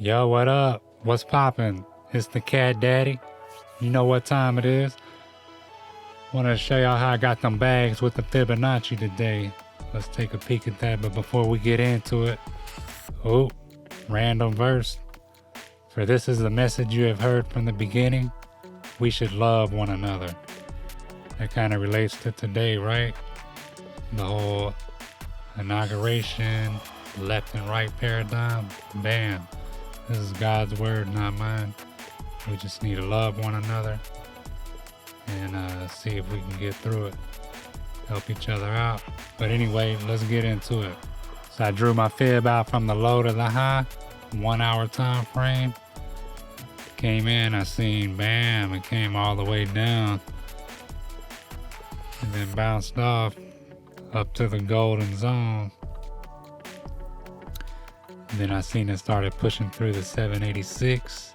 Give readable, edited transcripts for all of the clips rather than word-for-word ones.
Yo, what up? What's poppin'? It's the Cat Daddy. You know what time it is. Wanted to show y'all how I got them bags with the Fibonacci today. Let's take a peek at that, but before we get into it, random verse. For this is the message you have heard from the beginning. We should love one another. That kind of relates to today, right? The whole inauguration, left and right paradigm. Bam. This is God's word, not mine. We just need to love one another and see if we can get through it. Help each other out. But anyway, let's get into it. So I drew my fib out from the low to the high, 1 hour time frame. Came in, I seen bam, it came all the way down and then bounced off up to the golden zone. And then I seen it started pushing through the 786.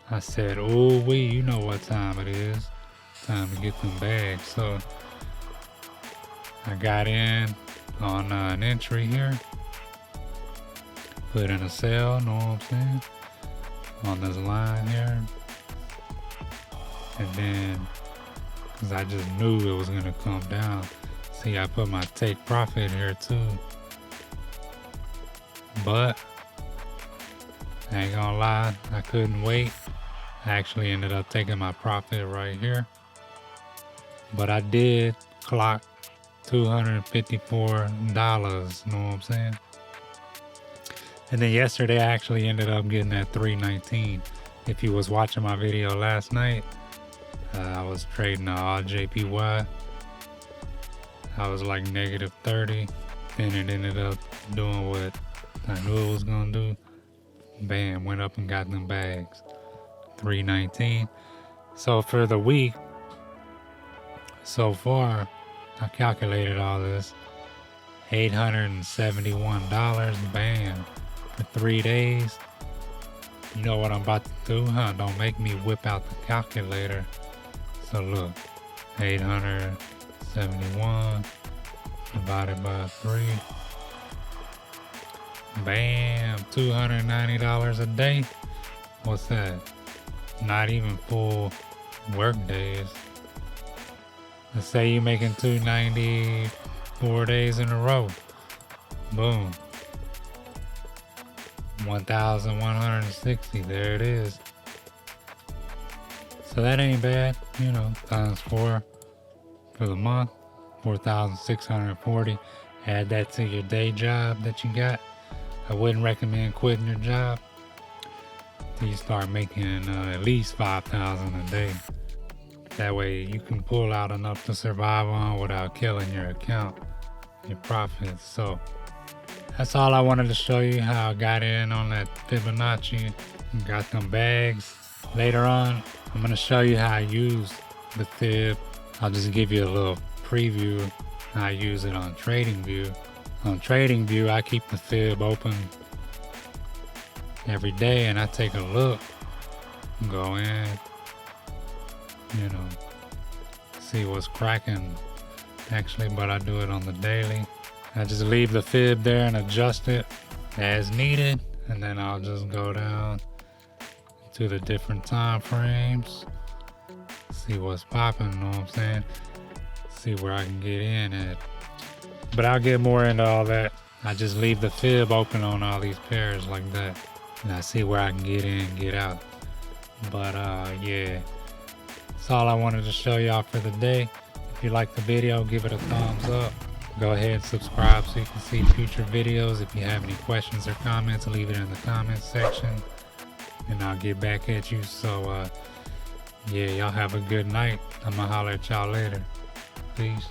I said, ooh wee, you know what time it is. Time to get them bags. So I got in on an entry here. Put in a sell, know what I'm saying? On this line here. And then, cause I just knew it was gonna come down. See, I put my take profit here too. But I ain't gonna lie, I couldn't wait. I actually ended up taking my profit right here. But I did clock $254, know what I'm saying? And then yesterday I actually ended up getting that 319. If you was watching my video last night, I was trading all JPY. I was like negative 30. Then it ended up doing what I knew it was gonna do. Bam, went up and got them bags. 319. So for the week, so far, I calculated all this. $871, bam, for 3 days. You know what I'm about to do, huh? Don't make me whip out the calculator. So look, 871 divided by 3. Bam, $290 a day. What's that? Not even full work days. Let's say you're making $290 4 days in a row. Boom. 1,160. There it is. So that ain't bad, you know, times 4 for the month. 4,640. Add that to your day job that you got. I wouldn't recommend quitting your job till you start making at least $5,000 a day. That way you can pull out enough to survive on without killing your account, your profits. So that's all I wanted to show you, how I got in on that Fibonacci and got them bags. Later on, I'm going to show you how I use the fib. I'll just give you a little preview how I use it on TradingView. On TradingView, I keep the fib open every day and I take a look, go in, you know, see what's cracking actually, but I do it on the daily. I just leave the fib there and adjust it as needed, and then I'll just go down to the different time frames, see what's popping, know what I'm saying? See where I can get in at. But I'll get more into all that. I just leave the fib open on all these pairs like that, and I see where I can get in, get out. But yeah, that's all I wanted to show y'all for the day. If you like the video, give it a thumbs up. Go ahead and subscribe so you can see future videos. If you have any questions or comments, leave it in the comments section and I'll get back at you. So yeah, y'all have a good night. I'ma holler at y'all later. Peace.